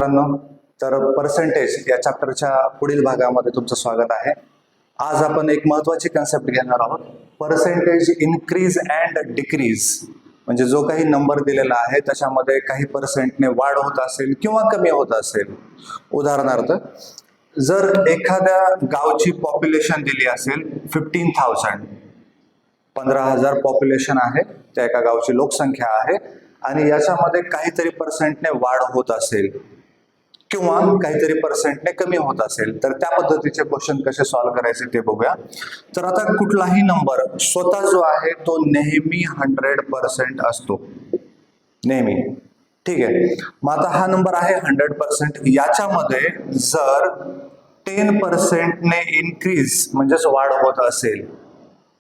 मित्रांनो, तर पर्सेंटेज या चॅप्टरच्या पुढील भागामध्ये तुमचं स्वागत आहे. आज आपण एक महत्त्वाची कन्सेप्ट घेणार आहोत, पर्सेंटेज इन्क्रीज अँड डिक्रीज. म्हणजे जो काही नंबर दिलेला आहे त्याच्यामध्ये काही पर्सेंटने वाढ होत असेल किंवा कमी होत असेल. उदाहरणार्थ, जर एखाद्या गावची पॉप्युलेशन दिली असेल 15,000 पॉप्युलेशन आहे, त्या एका गावची लोकसंख्या आहे आणि याच्यामध्ये काहीतरी पर्सेंटने वाढ होत असेल किंवा काहीतरी पर्सेंटने कमी होत असेल, तर त्या पद्धतीचे क्वेश्चन कसे सॉल्व्ह करायचे ते बघूया. तर आता कुठलाही नंबर स्वतः जो आहे तो नेहमी 100% असतो, नेहमी. ठीक आहे, मग आता हा नंबर आहे 100%. याच्यामध्ये जर 10% इन्क्रीज म्हणजेच वाढ होत असेल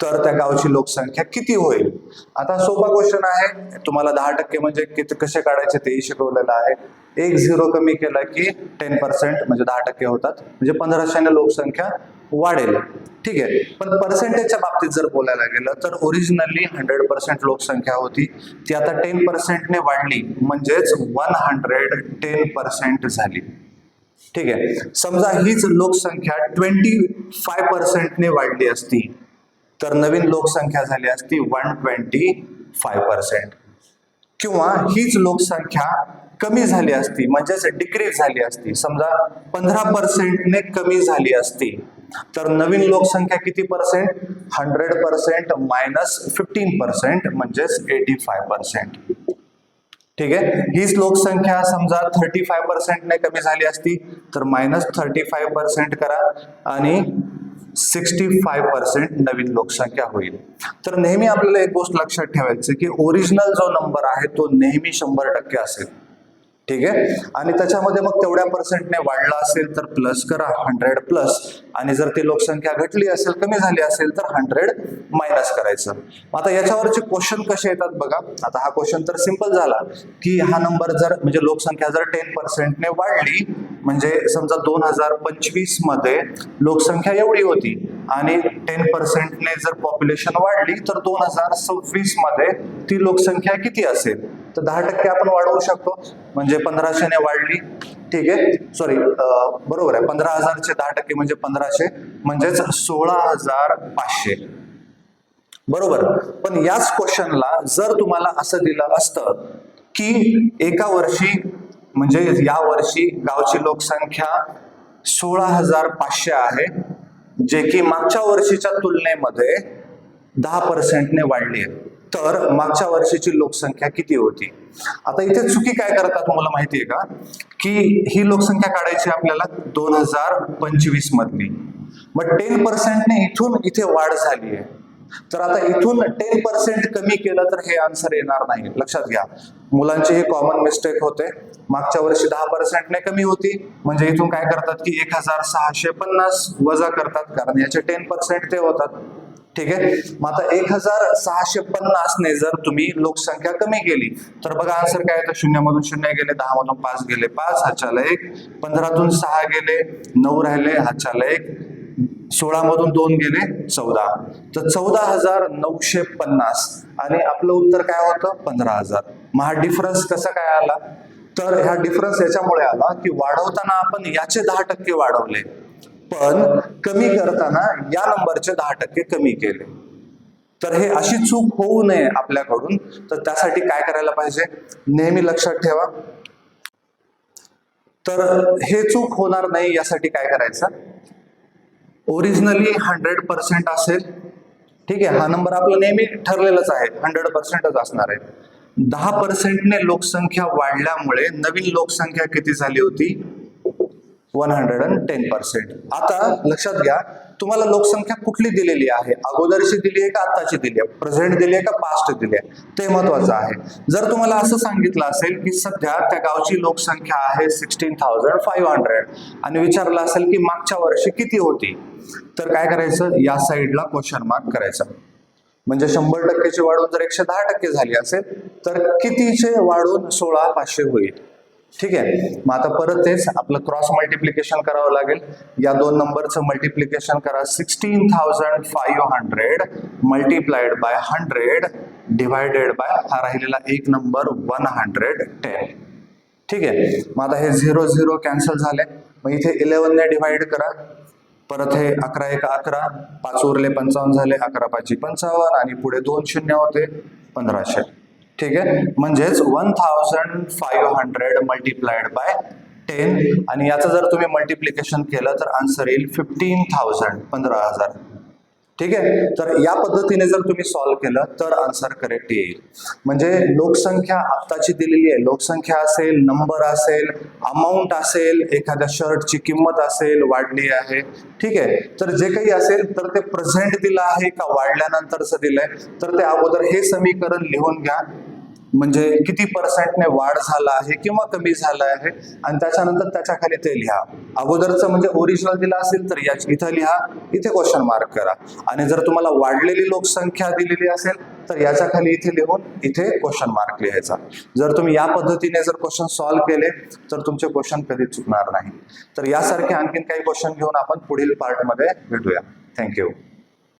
तर त्या गावची लोकसंख्या किती होईल. आता सोपा क्वेश्चन आहे, तुम्हाला 10% म्हणजे किती कसे काढायचे तेही शिकवलेलं आहे. एक झिरो कमी केला की 10% म्हणजे 10% होतात, म्हणजे 1500 लोकसंख्या वाढेल. ठीक आहे, पण पर्सेंटेजच्या बाबतीत जर बोलायला गेलं तर ओरिजिनली 100% लोकसंख्या होती, ती आता 10%ने वाढली म्हणजेच 110% झाली. ठीक आहे, समजा हीच लोकसंख्या 25%ने वाढली असती तर नवीन लोकसंख्या झाली असती 125%. किंवा हीच लोकसंख्या कमी झाली असती म्हणजेच डिक्रीज झाली असती, समजा 15%ने कमी झाली असती तर नवीन लोकसंख्या किती पर्सेंट? 100% मायनस 15% म्हणजेच 85%. ठीक आहे, हीच लोकसंख्या समजा 35%ने कमी झाली असती तर मायनस 35% करा आणि 65% नवीन लोकसंख्या होईल. तर नेहमी आपल्याला एक गोष्ट लक्षात ठेवायची की ओरिजिनल जो नंबर आहे तो नेहमी 100% असेल. ठीक आहे, आणि त्याच्यामध्ये मग तेवढ्या पर्सेंटने वाढला असेल तर प्लस करा 100 प्लस, आणि जर ती लोकसंख्या घटली असेल, कमी झाली असेल तर 100 मायनस करायचं. आता याच्यावरचे क्वेश्चन कसे येतात बघा. आता हा क्वेश्चन तर सिंपल झाला की हा नंबर जर म्हणजे लोकसंख्या जर 10%ने वाढली, म्हणजे समजा 2025 मध्ये लोकसंख्या एवढी होती आणि 10%ने जर पॉप्युलेशन वाढली तर 2026 मध्ये ती लोकसंख्या किती असेल? तर 10% आपण वाढवू शकतो, म्हणजे 1500ने वाढली. ठीक आहे, सॉरी बरोबर आहे, 15,000चे 10% म्हणजे 1500 म्हणजेच 16,500. बरोबर. पण याच क्वेश्चनला जर तुम्हाला असं दिलं असतं की एका वर्षी म्हणजे या वर्षी गावची लोकसंख्या 16,500 आहे, जे की मागच्या वर्षीच्या तुलनेमध्ये 10%ने वाढली आहे, तर मागच्या वर्षीची लोकसंख्या किती होती? आता इथे चुकी काय करतात मला माहिती आहे का, की ही लोकसंख्या काढायची आपल्याला 2025 मधली, मग 10%ने इथून इथे वाढ झाली आहे, तर आता इथून 10% कमी केलं तर हे आन्सर येणार नाही. लक्षात घ्या, मुलांची हे कॉमन मिस्टेक होते. मागच्या वर्षी 10%ने कमी होती म्हणजे इथून काय करतात की 1650 वजा करतात, कारण याचे 10% ते होतात. ठीक आहे, मग आता 1650 ने जर तुम्ही लोकसंख्या कमी केली तर बघा आन्सर काय येतं. 0 मधून 0 गेले, 10 मधून 5 गेले, 5 हातच्याला 1, 15तून 6 गेले, 9 राहिले, हातच्याला 1, 16 मधून 2 गेले, 14, तर 14,950 आणि आपलं उत्तर काय होतं? 15,000. मग हा डिफरन्स कसा काय आला? तर ह्या डिफरन्स याच्यामुळे आला की वाढवताना आपण याचे 10% वाढवले, पण कमी करताना या नंबरचे 10% कमी केले. तर हे अशी चूक होऊ नये आपल्याकडून, तर त्यासाठी काय करायला पाहिजे नेहमी लक्षात ठेवा. तर हे चूक होणार नाही यासाठी काय करायचं, ओरिजिनली 100% असेल. ठीक आहे, हा नंबर आपला नेहमी ठरलेलाच आहे, 100%च असणार आहे. 10%ने लोकसंख्या वाढल्यामुळे नवीन लोकसंख्या किती झाली होती? 110%. आता लक्षात घ्या, तुम्हाला लोकसंख्या कुठली दिलेली आहे, अगोदरची दिली आहे का आताची दिली आहे, प्रेझेंट दिली आहे का पास्ट दिली आहे, ते महत्वाचं आहे. जर तुम्हाला असं सांगितलं असेल की सध्या त्या गावची लोकसंख्या आहे 16,500 आणि विचारलं असेल की मागच्या वर्षी किती होती, तर काय करायचं, या साईडला क्वेश्चन मार्क करायचा. म्हणजे 100%ची वाढून जर 110% झाली असेल तर कितीचे वाढून 16,500 होईल. ठीक आहे, मग आता परत तेच आपलं क्रॉस मल्टिप्लिकेशन करावं लागेल. या दोन नंबरचं मल्टिप्लिकेशन करा. 16,500 मल्टिप्लाइड बाय 100 डिवायडेड बाय हा राहिलेला एक नंबर 110. ठीक आहे. मग आता हे 0 0 कॅन्सल झाले. मग इथे 11 ने डिवाइड करा. परत हे 11 1 11, 5 उरले 55 झाले, 11 5 55 आणि पुढे 2 शून्य होते 1500. ठीक आहे. म्हणजेच 1500 मल्टिप्लाइड बाय 10 आणि याचं जर तुम्ही मल्टिप्लिकेशन केलं तर आन्सर येईल 15,000 15,000. ठीक आहे. तर या पद्धतीने जर तुम्ही सॉल्व्ह केलं तर आन्सर करेक्ट येईल. म्हणजे लोकसंख्या आत्ताची दिलेली आहे, लोकसंख्या असेल, नंबर असेल, अमाऊंट असेल, एखाद्या शर्टची किंमत असेल वाढली आहे. ठीक आहे. तर जे काही असेल तर ते प्रेझेंट दिलं आहे का वाढल्यानंतरचं दिलंय, तर ते अगोदर हे समीकरण लिहून घ्या. म्हणजे किती पर्सेंटने वाढ झाला आहे किंवा कमी झाला आहे आणि त्याच्यानंतर त्याच्या खाली ते लिहा. अगोदरचं म्हणजे ओरिजिनल दिलं असेल तर इथं लिहा, इथे क्वेश्चन मार्क करा. आणि जर तुम्हाला वाढलेली लोकसंख्या दिलेली असेल तर याच्या खाली इथे लिहून इथे क्वेश्चन मार्क लिहायचा. जर तुम्ही या पद्धतीने जर क्वेश्चन सॉल्व्ह केले तर तुमचे क्वेश्चन कधीच चुकणार नाही. तर यासारखे आणखीन काही क्वेश्चन घेऊन आपण पुढील पार्टमध्ये भेटूया. थँक्यू.